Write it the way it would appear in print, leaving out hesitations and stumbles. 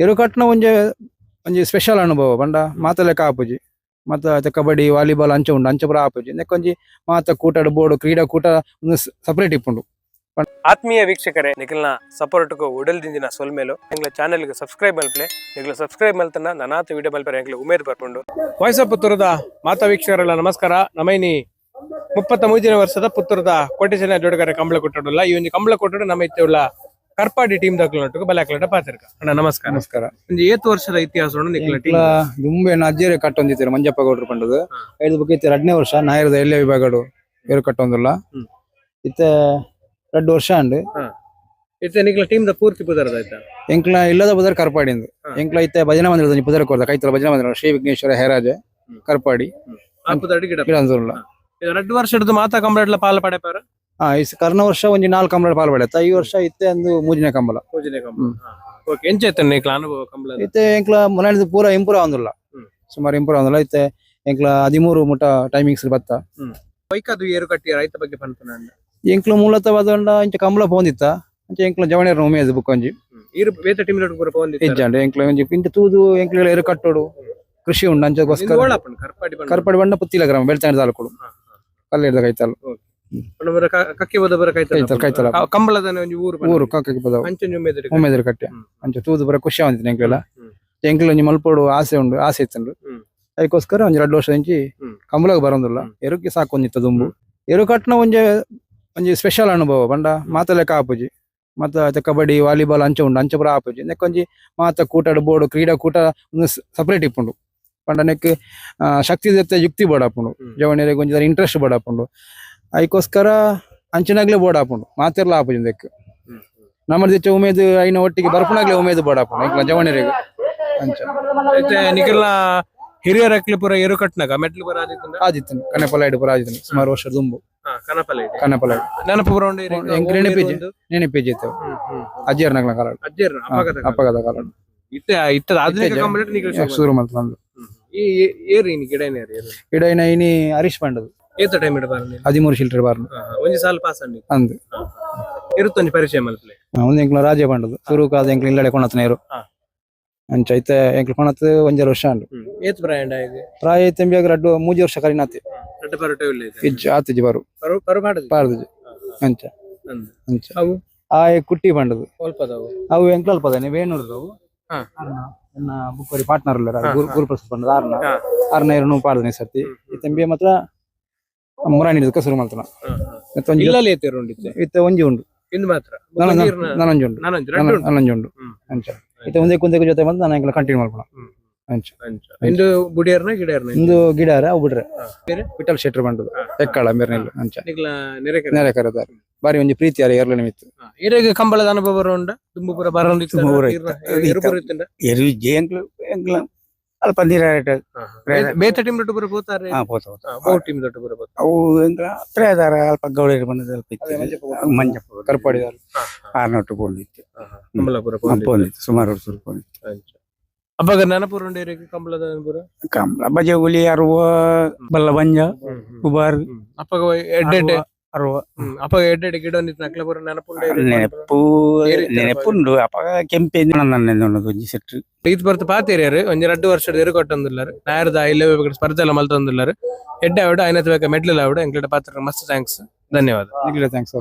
ಎರುಕಟ್ನ ಒಂಜಿ ಒಂಜಿ ಸ್ಪೆಷಲ್ ಅನುಭವ ಪಂಡ ಮಾತ ಲೆಕ್ಕ ಆಪುಜಿ ಮಾತ ಕಬಡ್ಡಿ ವಾಲಿಬಾಲ್ ಅಂಚ ಉಂಡು ಅಂಚ ಪೂರ ಆಪುಜಿ ನೆಕ್ಕೊಂಜಿ ಮಾತ ಕೂಟಡ್ ಬೋರ್ಡ್ ಕ್ರೀಡಾಕೂಟ ಒಂದು ಸಪರೇಟ್ ಇಪ್ಪುಂಡು. ಆತ್ಮೀಯ ವೀಕ್ಷಕರೇ, ನಿಖಿಲ್ನ ಸಪೋರ್ಟ್ಗೂ ಉಡಲ್ದಿಂದಿನ ಸೊಲ್ಮೇಲು ಎಂಗ್ಲ ಚಾನೆಲ್ಗೆ ಸಬ್ಸ್ಕ್ರೈಬ್ ಮಲ್ಪಲೆ ನಿಖಿಲ್ ಸಬ್ಸ್ಕ್ರೈಬ್ ಮಲ್ತನ ನನಾತ ವಿಡಿಯೋ ಮಲ್ಪರೆ ಎಂಗ್ಲ ಉಮೇದ್ ಬರ್ಕೊಂಡು ವಾಯ್ಸ್ ಆಫ್ ಪುತ್ತೂರದ ಮಾತಾ ವೀಕ್ಷಕರೆಲ್ಲ ನಮಸ್ಕಾರ. ನಮೈನಿ 33 ವರ್ಷದ ಪುತ್ತೂರದ ಕೋಟೇಶನ ಜೋಡಗಾರ ಕಂಬಳ ಕೊಟ್ಟಡಲ್ಲ ಈ ಒಂದು ಕಂಬಳ ಕೊಟ್ಟಡು ನಮ್ಮ ಇತ್ತುಳ್ಳ ಕರ್ಪಾಡಿ ಟೀಮ್ ದಕ್ಲನೊಟ್ಟಿಗೆ ಬಲಾಕ್ಲಟ ಪಾತಿರ್ಕ ಅಣ್ಣ ನಮಸ್ಕಾರ. ನಮಸ್ಕಾರ. ಒಂದು 7 ವರ್ಷದ ಇತಿಹಾಸ ನಿಖಿಲ ಟೀಮ್ ದುಂಬೆ ಅಜ್ಜೇರೆ ಕಟ್ಟೊಂದಿತ್ತಾರೆ ಮಂಜಪ್ಪ ಗೌಡ್ರು ಪಂಡದು 5 ಬುಕ್ ಇತ್ತು 2ನೇ ವರ್ಷ ನಾಯರದ ಎಲ್ಲೆ ವಿಭಾಗಡು ಎರು ಕಟ್ಟೊಂದಿಲ್ಲ ಇತ್ತೆ 2 ವರ್ಷ ಅಂಡ್ ಇತ್ತೆ ನಿಖಿಲ ಟೀಮ್ ದ ಪೂರ್ತಿ ಪುದರದ ಆಯ್ತಾ ಎಂಕ್ಲ ಇಲ್ಲದ ಪುದರ್ ಕರ್ಪಾಡಿಂದು ಎಂಕ್ಲ ಇತ್ತೆ ಭಜನಾ ಮಂದಿರದ ಪುದರ್ ಕೊಡ್ದ ಕೈತಲ ಭಜನಾ ಮಂದಿರ ಶ್ರೀ ವಿಘ್ನೇಶ್ವರ ಹೇರಾಜ ಕರ್ಪಾಡಿ ಗಿಡ 2 ವರ್ಷದ ಮಾತಾ ಕಂಬಳ ಪಾಲ ಪಡೆಪಾರ ಕರ್ನ ವರ್ಷ ಒಂಜಿ 4 ಕಂಬಳ ಪಾಲ್ ಪಡೆತ್ತ ಈ ವರ್ಷ ಇತ್ತೆ ಒಂದು ಮೂಜಿನ ಕಂಬಳ ಓಕೆ ಎಂಚೈತೆ ನಿಖಿಲ ಅನುಭವ ಕಂಬಳ ಇತ್ತೆ ಎಂಕ್ಲ ಮನೆಯದು ಪೂರ ಇಂಪ್ರೂವ್ ಆಂದಿಲ್ಲ ಸುಮಾರು ಇಂಪ್ರೂವ್ ಆಂದಿಲ್ಲ ಇತ್ತೆ ಎಂಕ್ಲ 13 ಮುಟ ಟೈಮಿಂಗ್ಸ್ ಬತ್ತ ಬೈಕದು ಏರು ಕಟ್ಟಿ ರೈತ ಬಗ್ಗೆ ಪಂತನ ಎಂಕ್ಲ ಮೂಲತವಾದ ಇಂಚ ಕಂಬಳ ಪೋಂದಿತ್ತ ಅಂಚ ಎಂಕ್ಲ ಜವಣಿಯರ ಉಮೇದು ಬುಕ್ಕೊಂಜಿ ಇರು ಬೇತ ಟೀಮ್ ಲೋಟ್ ಪೂರ ಪೋಂದಿತ್ತ ಇಜ್ಜಂಡೆ ಎಂಕ್ಲ ಒಂಜಿ ಇಂಚ ತೂದು ಎಂಕ್ಲ ಏರು ಕಟ್ಟೋಡು ಕೃಷಿ ಉಂಡು ಅಂಚಗೋಸ್ಕರ ಕರ್ಪಾಡಿ ಬಣ್ಣ ಪುತ್ತಿಲ ಗ್ರಾಮ ಬೆಳ್ತಾಂಡ ತಾಲೂಕು ಕಲ್ಲೇರ್ದ ಕೈತಲ್ ಕಕ್ಕೆ ಬರ ಕೈತಲ ಕಂಬಳದ ಊರು ಕಕ್ಕೆ ಪದವು ಅಂಚೆ ಉಮೇದರ ಕಟ್ಟೆ ಅಂಚ ತೂದು ಬರ ಖುಷಿ ಆವಂತಿನ ಎಂಕ್ಲೆಲ್ಲ ಎಂಕ್ಲ ಒಂಜಿ ಮಲ್ಪೋಡು ಆಸೆ ಉಂಡು ಆಸೆ ಇತ್ತಂಡು ಅದಕ್ಕೋಸ್ಕರ ಒಂಜಿ 2 ವರ್ಷ ಇಂಚಿ ಕಂಬಳಗ ಬರೋದಿಲ್ಲ ಎರುಕ್ಕೆ ಸಾಕು ಒಂದಿತ್ತ ದುಂಬು ಎರು ಕಟ್ನ ಒಂಜಿ ಸ್ಪೆಷಲ್ ಅನುಭವ ಪಂಡ ಮಾತ ಲೆಕ್ಕ ಆಪುಜಿ ಮಾತ ಕಬಡ್ಡಿ ವಾಲಿಬಾಲ್ ಅಂಚ ಉಂಡು ಅಂಚ ಪೂರ ಆಪುಜಿ ನೆಕ್ಕೊಂಜಿ ಮಾತ ಕೂಟಡ್ ಬೋರ್ಡ್ ಕ್ರೀಡಾಕೂಟ ಒಂದು ಸಪರೇಟ್ ಇಪ್ಪುಂಡು ಪಂಡ ನೆಕ್ ಶಕ್ತಿ ಜೊತೆ ಯುಕ್ತಿ ಬೋರ್ಡ್ ಹಾಪುಂಡು ಜವಣಿಯರಿಗೆ ಒಂಜಿ ಇಂಟ್ರೆಸ್ಟ್ ಬೋರ್ಡ್ ಹಾಪುಂಡು ಅದಕ್ಕೋಸ್ಕರ ಅಂಚಿನಾಗ್ಲೇ ಬೋರ್ಡ್ ಹಾಪುಂಡು ಮಾತಿರ್ಲ ಆಪುಜಿ ನೆಕ್ ನಮ್ಮದು ಹೆಚ್ಚು ಉಮೇದು ಐನ ಒಟ್ಟಿಗೆ ಬರ್ಪುನಾಗ್ಲೇ ಉಮೇದು ಬೋರ್ಡ್ ಹಾಪುಂಡು ಎಂಕ್ಲ ಜವಣಿಯರಿಗೆ ಅಂಚ ನಿಖಿಲ್ನ ಹಿರಿಯರ ಪೂರ ಏರು ಕಟ್ನಾಗ ಮೆಟ್ಲು ಪೂರ ಆದಿತ್ತು ಕನೆಪಲಾಯ್ಡು ಪೂರ ಆದಿತ್ತು ಸುಮಾರು ವರ್ಷ ದುಂಬು ಕನಪಲಾಯ್ಡು ನೆನಪು ಪೂರ ನೆನಪೇಜಿ ಇತ್ತು ಅಜ್ಜಿಯರ್ ನಗ್ಲ ಕಾಲ ಅಪ್ಪಗದ ಕಾಲ ಇತ್ತದ ಆಧುನಿಕ ಕಂಬಳ ನಿಖಿಲ್ ಶುರು ಮಾಡ್ತು ನಂದು ಏರಿ ಗಿಡೈನ ಇನಿ ಹರೀಶ್ ಪಾಂಡದು ಏತ ಟೈಮ್ ಇಡ ಬಾರ 13 ಶಿಲ್ಟರ್ ಬಾರ್ನು ಒಂಜಿ ಸಾಲ ಪಾಸ್ ಅಂಡಿ ಅಂದು ಇರುತ್ತೊಂಜಿ ಪರಿಚಯ ಮಲ್ಪಲೆ ಒಂದು ಎಂಕ್ಲ ರಾಜೇ ಪಾಂಡದು ಸುರುಕಾದ ಎಂಕ್ಲ ಇಲ್ಲಡೆ ಕೊಣತನ ಇರು ಅಂಚ ಐತೆ ಎಂಕ್ಲ ಕೊಣತ್ 1 ವರ್ಷ ಅಂಡು ಏತ್ ಪ್ರಾಯಂಡ ಇದೆ ಪ್ರಾಯ ಐತೆ ಎಂಬಿಯಾಗ 3 ವರ್ಷ ಕರಿನಾತಿ ರಡ್ಡ ಪರಟೆ ಉಳ್ಳೆ ಇಜ್ಜ ಆತಿಜಿ ಬರು ಪರು ಪಾಡದು ಪಾರ್ದಜಿ ಅಂಚ ಅಂಚ ಅವು ಆ ಕುಟ್ಟಿ ಪಾಂಡದು ಅಲ್ಪದವು ಅವು ಎಂಕ್ಲ ಅಲ್ಪದಾನೆ ವೇಣೂರ್ದವು ನನ್ನ ಬುಕ್ಕರಿ ಪಾರ್ಟ್ನರ್ ಇಲ್ಲ ಗುರುಪ್ರಸಾದ್ ಪಂಡದ ಆರ್ನ ಇರು ಪಾಡ್ದನೆ ಸರ್ತಿ ಇತ್ತೆ ಮಾತ್ರ ಮುರಾಣಿದ ಕಸರು ಮಾಡ್ತಾನ ಇತ್ತೆ ಒಂಜಿ ಉಂಡು ನನಂಜಿ ಉಂಡು ಅಂಚ ಇತ್ತೆ ಒಂದೇ ಕುಂದೆ ಜೊತೆ ಬಂದು ನಾನು ಎಂಕ್ಲ ಕಂಟಿನ್ಯೂ ಮಾಡ್ಕೊಳ ಅಂಚ ಇಂದು ಬುಡಿಯರ್ನ ಗಿಡರ್ನ ಇಂದು ಗಿಡಾರ ಅವು ಬಿಡ್ರೆ ವಿಠಲ್ ಶೆಟ್ರ್ ಬಂಡದು ತೆಕ್ಕಳ ಮೇರ್ನೆಲ್ಲ ಅಂಚ ನೆರೆ ಕರೆದಾರೆ ಬಾರಿ ಒಂಜಿ ಪ್ರೀತಿ ಅಲ್ಲ ಏರ್ಲ ನಿಮಿತ್ತು ಇರೆಗೆ ಕಂಬಳದ ಅನುಭವ ಉಂಡ ತುಂಬುಪುರ ಬರಂದಿತ್ತು ಎರು ಎಂಕ್ಲ ಅಲ್ಪ ನೀರ ಬೇತ ಟೀಮ್ ದೊಡ್ಡ ಪೂರ ಹೋಗ್ತಾರೆ ಟೀಮ್ ದೊಡ್ಡ ಪೂರ ಅವು ಎಂಕ್ಲ ಪ್ರೇದಾರ ಅಲ್ಪ ಗೌಡೇರು ಬಂದದ ಅಲ್ಪ ಇತ್ತು ಮಂಜಪ್ಪ ಕರ್ಪಾಡಿದಾರ ಆರ್ನೊಟ್ಟು ಪೋಂದಿತ್ತು ಕಂಬಳಪುರ ಪೋಂದಿತ್ತು ಸುಮಾರು ವರ್ಷ ಪೋಂದಿತ್ತು ಅಬ್ಬಗ ನೆನಪುರ ಉಂಡೆ ಕಂಬಳದ ಅನುಭವ ಕಂಬಳ ಬಜೆ ಹುಲಿ ಅರುವ ಬಲ್ಲ ಬಂಜ ಕುಬಾರ್ ಅಪ್ಪಗ ಎಡ್ಡೆ ಅರುವ ಅಪ್ಪಗ ಎಡ್ಡೆ ಗಿಡ ನಿಂತು ನಕ್ಲ ಪೂರ ನೆನಪುಂಡು ಅಪ್ಪಗ ಕೆಂಪೆ ಒಂಜಿ ಸೆಟ್ ಇದು ಬರ್ತ ಪಾತೇರಿಯಾರು ಒಂಜಿ 2 ವರ್ಷದ ಎರು ಕೊಟ್ಟಂದಿಲ್ಲಾರು ನಾಯರ್ದ ಇಲ್ಲೇ ಸ್ಪರ್ಧೆ ಎಲ್ಲ ಮಲ್ತಂದಿಲ್ಲಾರು ಎಡ್ಡೆ ಆವಿಡ ಐನತ್ ಬೇಕ ಮೆಡ್ಲಿಲ್ಲ ಆವಿಡ ಎಂಕ್ಲೆಟ ಪಾತ್ರ ಮಸ್ತ್ ಥ್ಯಾಂಕ್ಸ್ ಧನ್ಯವಾದ ಥ್ಯಾಂಕ್ಸ್.